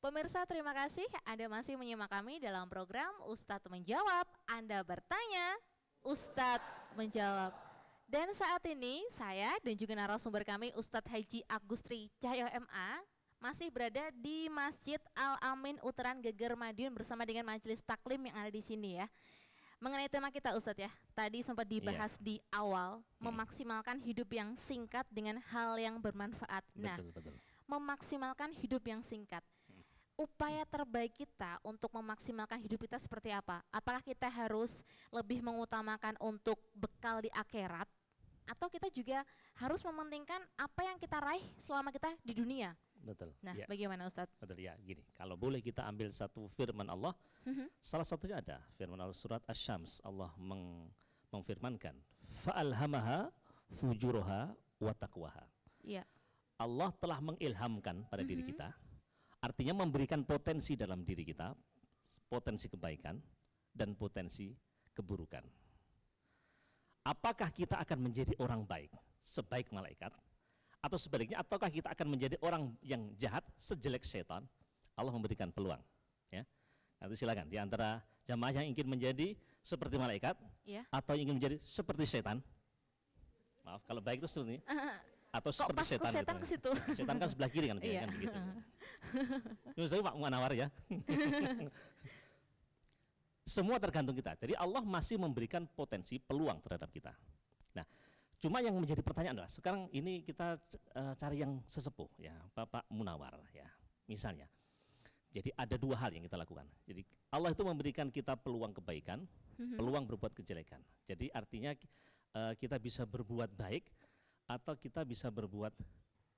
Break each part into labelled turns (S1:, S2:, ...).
S1: Pemirsa, terima kasih Anda masih menyimak kami dalam program Ustadz Menjawab. Anda bertanya, Ustadz menjawab. Dan saat ini saya dan juga narasumber kami Ustadz Haji Agustri Cahyo MA masih berada di Masjid Al-Amin Uteran Geger Madiun bersama dengan majelis taklim yang ada di sini ya. Mengenai tema kita Ustadz ya, tadi sempat dibahas di awal, memaksimalkan hidup yang singkat dengan hal yang bermanfaat. Nah,
S2: betul.
S1: Memaksimalkan hidup yang singkat. Upaya terbaik kita untuk memaksimalkan hidup kita seperti apa? Apakah kita harus lebih mengutamakan untuk bekal di akhirat, atau kita juga harus mementingkan apa yang kita raih selama kita di dunia?
S2: Betul.
S1: Nah,
S2: ya.
S1: bagaimana Ustadz?
S2: Betul ya, gini. Kalau boleh kita ambil satu firman Allah, salah satunya ada firman Allah surat Asy-Syams. Allah mengfirmankan, fa'alhamaha fujuraha wa taqwaha.
S1: Iya.
S2: Allah telah mengilhamkan pada diri kita, artinya memberikan potensi dalam diri kita, potensi kebaikan dan potensi keburukan. Apakah kita akan menjadi orang baik, sebaik malaikat, atau sebaliknya, ataukah kita akan menjadi orang yang jahat, sejelek setan? Allah memberikan peluang. Ya. Nanti silakan di antara jamaah yang ingin menjadi seperti malaikat, atau ingin menjadi seperti setan. Maaf, kalau baik itu seperti ini. Atau
S1: kok
S2: seperti
S1: pas
S2: setan,
S1: ke setan
S2: gitu.
S1: ke situ?
S2: Setan kan sebelah kiri kan, kan begitu. Menurut saya Pak Munawar ya. Semua tergantung kita. Jadi Allah masih memberikan potensi peluang terhadap kita. Nah, cuma yang menjadi pertanyaan adalah sekarang ini kita cari yang sesepuh ya, Bapak Munawar ya. Misalnya. Jadi ada dua hal yang kita lakukan. Jadi Allah itu memberikan kita peluang kebaikan, peluang berbuat kejelekan. Jadi artinya kita bisa berbuat baik atau kita bisa berbuat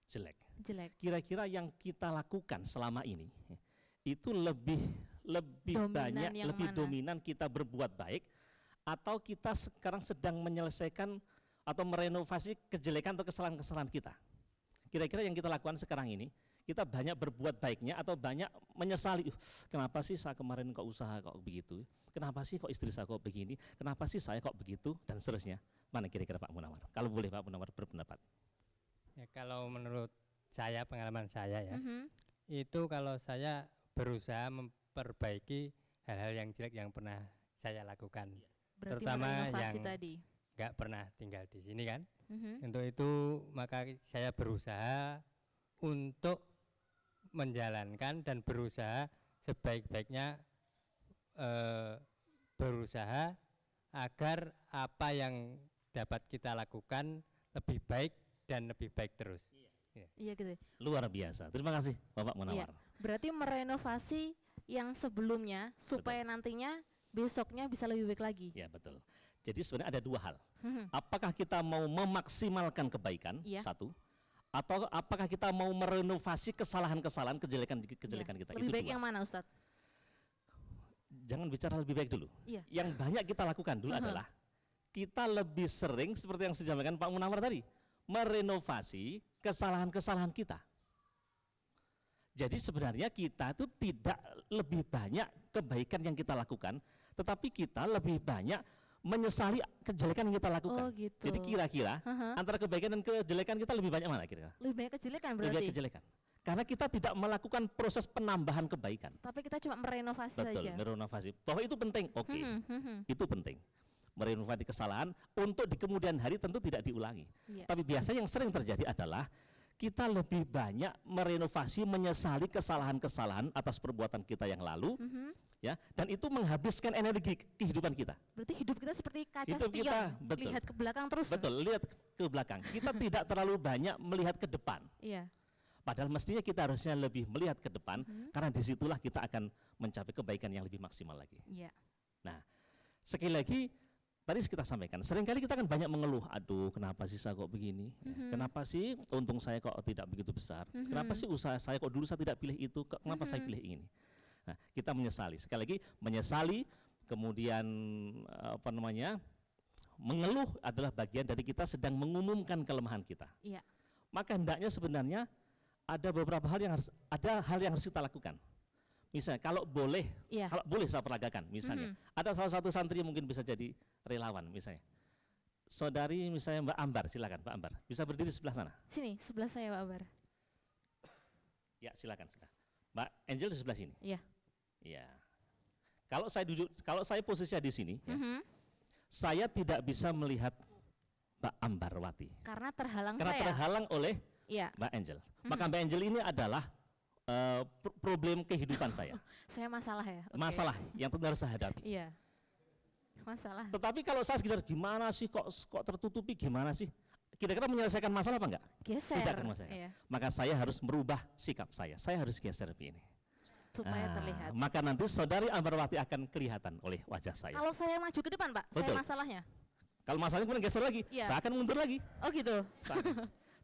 S2: jelek. Kira-kira yang kita lakukan selama ini itu lebih banyak, lebih dominan kita berbuat baik, atau kita sekarang sedang menyelesaikan atau merenovasi kejelekan atau kesalahan-kesalahan kita. Kira-kira yang kita lakukan sekarang ini, kita banyak berbuat baiknya atau banyak menyesali, kenapa sih saya kemarin kok usaha kok begitu, kenapa sih kok istri saya kok begini, kenapa sih saya kok begitu, dan seterusnya. Mana kira-kira Pak Munawar? Kalau boleh Pak Munawar berpendapat.
S3: Ya, kalau menurut saya, pengalaman saya ya, itu kalau saya berusaha memperbaiki hal-hal yang jelek yang pernah saya lakukan.
S1: Berarti
S3: terutama yang nggak pernah tinggal di sini kan. Untuk itu maka saya berusaha untuk menjalankan dan berusaha sebaik-baiknya berusaha agar apa yang dapat kita lakukan lebih baik dan lebih baik terus.
S1: Iya gitu.
S2: Luar biasa. Terima kasih Bapak Munawar.
S1: Berarti merenovasi yang sebelumnya supaya nantinya besoknya bisa lebih baik lagi.
S2: Ya betul. Jadi sebenarnya ada dua hal. Apakah kita mau memaksimalkan kebaikan, satu, atau apakah kita mau merenovasi kesalahan-kesalahan, kejelekan kita?
S1: Lebih
S2: itu
S1: baik
S2: dua.
S1: yang mana Ustadz?
S2: Jangan bicara lebih baik dulu. Yang banyak kita lakukan dulu adalah kita lebih sering seperti yang disampaikan Pak Munawar tadi, merenovasi kesalahan-kesalahan kita. Jadi sebenarnya kita itu tidak lebih banyak kebaikan yang kita lakukan, tetapi kita lebih banyak menyesali kejelekan yang kita lakukan.
S1: Oh, gitu.
S2: Jadi kira-kira antara kebaikan dan kejelekan kita lebih banyak mana kira-kira?
S1: Lebih banyak kejelekan berarti?
S2: Lebih banyak kejelekan. Karena kita tidak melakukan proses penambahan kebaikan.
S1: Tapi kita cuma merenovasi saja.
S2: Betul, merenovasi. Bahwa itu penting, oke. Itu penting. Merenovasi kesalahan untuk di kemudian hari tentu tidak diulangi. Tapi biasa yang sering terjadi adalah kita lebih banyak merenovasi, menyesali kesalahan-kesalahan atas perbuatan kita yang lalu, ya, dan itu menghabiskan energi kehidupan kita.
S1: Berarti hidup kita seperti kaca
S2: Hidup
S1: spion,
S2: kita, betul.
S1: lihat ke belakang terus.
S2: Betul, lihat ke belakang. Kita tidak terlalu banyak melihat ke depan. Padahal mestinya kita harusnya lebih melihat ke depan, karena disitulah kita akan mencapai kebaikan yang lebih maksimal lagi. Nah, sekali lagi, tadi kita sampaikan, seringkali kita kan banyak mengeluh, aduh kenapa sih saya kok begini, kenapa sih untung saya kok tidak begitu besar, kenapa sih usaha saya kok dulu saya tidak pilih itu, kenapa saya pilih ini. Nah, kita menyesali, sekali lagi menyesali, kemudian mengeluh adalah bagian dari kita sedang mengumumkan kelemahan kita. Maka hendaknya sebenarnya ada beberapa hal yang harus kita lakukan. Misalnya kalau boleh saya peragakan, misalnya ada salah satu santri yang mungkin bisa jadi relawan misalnya. Saudari misalnya Mbak Ambar, silakan Mbak Ambar, bisa berdiri sebelah sana.
S1: Sini, sebelah saya Pak Ambar.
S2: Ya silakan. Mbak Angel di sebelah sini.
S1: Iya.
S2: Iya. Kalau saya posisinya di sini, ya, saya tidak bisa melihat Mbak Ambarwati.
S1: Karena terhalang
S2: Karena
S1: saya.
S2: terhalang oleh
S1: Iya.
S2: Mbak Angel. Maka Mbak Angel ini adalah problem kehidupan saya.
S1: Saya masalah ya. Oke.
S2: Masalah yang tentu harus saya hadapi.
S1: Iya. Masalah.
S2: Tetapi kalau saya sekedar gimana sih kok tertutupi gimana sih? Kira-kira menyelesaikan masalah apa enggak?
S1: Geser.
S2: Tidak akan menyelesaikan.
S1: Iya.
S2: Maka saya harus merubah sikap saya. Saya harus geser begini.
S1: Supaya terlihat.
S2: Maka nanti saudari Ambarwati akan kelihatan oleh wajah saya.
S1: Kalau saya maju ke depan, Pak, saya
S2: Betul.
S1: masalahnya.
S2: Kalau masalahnya kemudian geser lagi,
S1: Iya.
S2: saya akan mundur lagi.
S1: Oh gitu.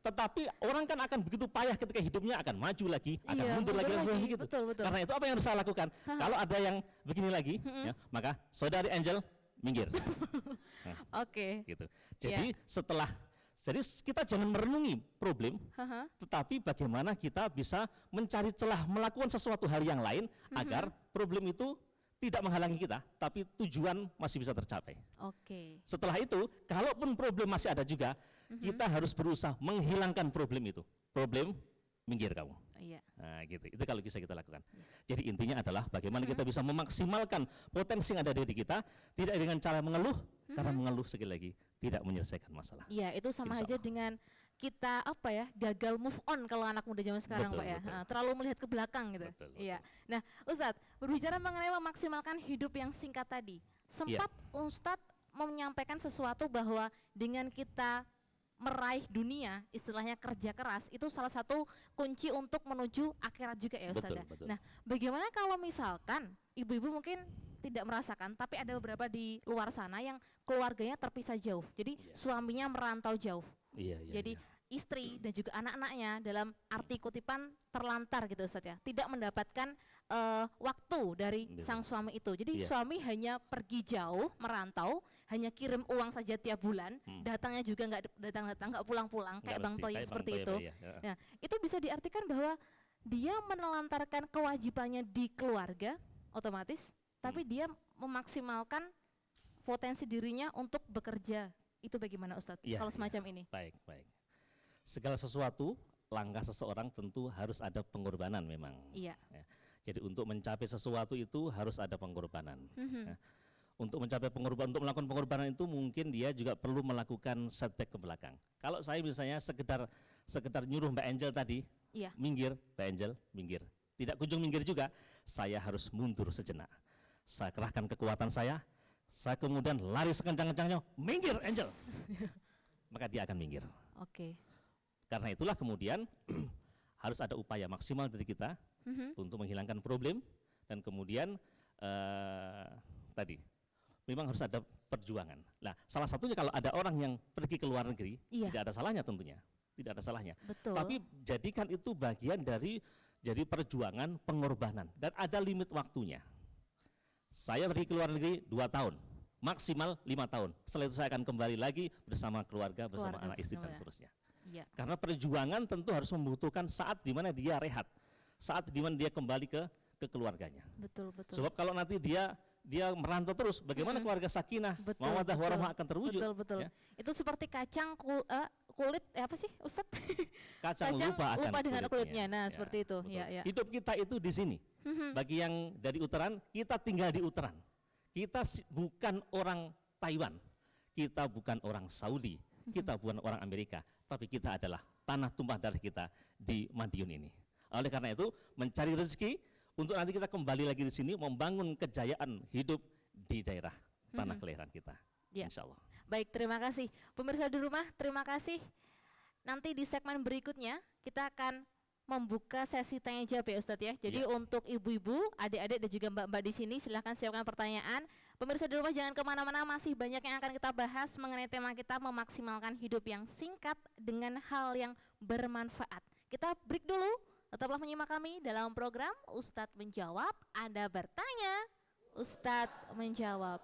S2: Tetapi orang kan akan begitu payah ketika hidupnya akan maju lagi, akan
S1: Iya,
S2: mundur lagi,
S1: mundur lagi.
S2: begitu.
S1: Betul.
S2: Karena itu apa yang harus saya lakukan? Kalau ada yang begini lagi, ya, maka saudari Angel minggir.
S1: Oke.
S2: Gitu. Jadi jadi kita jangan merenungi problem, tetapi bagaimana kita bisa mencari celah melakukan sesuatu hal yang lain agar problem itu tidak menghalangi kita, tapi tujuan masih bisa tercapai.
S1: Oke.
S2: Setelah itu, kalaupun problem masih ada juga, kita harus berusaha menghilangkan problem itu. Problem, minggir kamu.
S1: Iya.
S2: Nah, gitu. Itu kalau bisa kita lakukan. Jadi intinya adalah bagaimana kita bisa memaksimalkan potensi yang ada di diri kita, tidak dengan cara mengeluh, karena mengeluh sekali lagi tidak menyelesaikan masalah.
S1: Iya, itu sama
S2: Insya
S1: aja
S2: Allah.
S1: dengan kita gagal move on kalau anak muda zaman sekarang,
S2: Betul,
S1: Pak ya.
S2: betul.
S1: Nah, terlalu melihat ke belakang gitu.
S2: Betul,
S1: Iya. Nah, Ustadz, berbicara mengenai memaksimalkan hidup yang singkat tadi, sempat Ustadz menyampaikan sesuatu bahwa dengan kita meraih dunia, istilahnya kerja keras, itu salah satu kunci untuk menuju akhirat juga ya Ustadz.
S2: Betul, betul.
S1: Nah, bagaimana kalau misalkan ibu-ibu mungkin tidak merasakan, tapi ada beberapa di luar sana yang keluarganya terpisah jauh, jadi suaminya merantau jauh.
S2: Iya,
S1: Jadi istri dan juga anak-anaknya dalam arti kutipan terlantar gitu Ustaz ya, tidak mendapatkan waktu dari sang suami itu. Jadi suami hanya pergi jauh, merantau, hanya kirim uang saja tiap bulan, datangnya juga nggak datang-datang, nggak pulang-pulang, kayak Bang Toyib seperti itu. Nah, itu bisa diartikan bahwa dia menelantarkan kewajibannya di keluarga otomatis, tapi dia memaksimalkan potensi dirinya untuk bekerja. Itu bagaimana Ustadz kalau semacam ini?
S2: Baik. Segala sesuatu, langkah seseorang tentu harus ada pengorbanan memang.
S1: Iya.
S2: Ya. Jadi untuk mencapai sesuatu itu harus ada pengorbanan. Ya. Untuk mencapai pengorbanan, untuk melakukan pengorbanan itu mungkin dia juga perlu melakukan setback ke belakang. Kalau saya misalnya sekedar nyuruh Mbak Angel tadi, minggir, Mbak Angel, minggir. Tidak kunjung minggir juga, saya harus mundur sejenak. Saya kerahkan kekuatan saya kemudian lari sekencang-kencangnya, minggir Angel. Maka dia akan minggir.
S1: Oke.
S2: Karena itulah kemudian harus ada upaya maksimal dari kita untuk menghilangkan problem, dan kemudian tadi memang harus ada perjuangan. Nah, salah satunya kalau ada orang yang pergi ke luar negeri, tidak ada salahnya tentunya, tidak ada salahnya.
S1: Betul.
S2: Tapi jadikan itu bagian dari jadi perjuangan pengorbanan, dan ada limit waktunya. Saya pergi ke luar negeri 2 tahun, maksimal 5 tahun. Setelah itu saya akan kembali lagi bersama keluarga, bersama anak istri dan seterusnya.
S1: Iya.
S2: Karena perjuangan tentu harus membutuhkan saat di mana dia rehat, saat di mana dia kembali ke keluarganya.
S1: Betul.
S2: Sebab kalau nanti dia merantau terus, bagaimana keluarga sakinah, mawaddah warahmah akan terwujud.
S1: Betul.
S2: Ya?
S1: Itu seperti kacang kulit apa sih Ustadz?
S2: Kacang lupa
S1: dengan kulitnya. Nah,
S2: Ya,
S1: seperti itu.
S2: betul.
S1: Ya.
S2: Hidup kita itu di sini. Bagi yang dari Uteran, kita tinggal di Uteran. Kita bukan orang Taiwan, kita bukan orang Saudi, kita bukan orang Amerika, tapi kita adalah tanah tumpah darah kita di Madiun ini. Oleh karena itu, mencari rezeki untuk nanti kita kembali lagi di sini, membangun kejayaan hidup di daerah tanah kelahiran kita. Insya Allah.
S1: Baik, terima kasih. Pemirsa di rumah, terima kasih. Nanti di segmen berikutnya kita akan membuka sesi tanya jawab ya Ustadz ya. Jadi untuk ibu-ibu, adik-adik dan juga mbak-mbak di sini silahkan siapkan pertanyaan. Pemirsa di rumah jangan kemana-mana, masih banyak yang akan kita bahas mengenai tema kita memaksimalkan hidup yang singkat dengan hal yang bermanfaat. Kita break dulu, tetaplah menyimak kami dalam program Ustadz Menjawab. Anda bertanya, Ustadz Menjawab.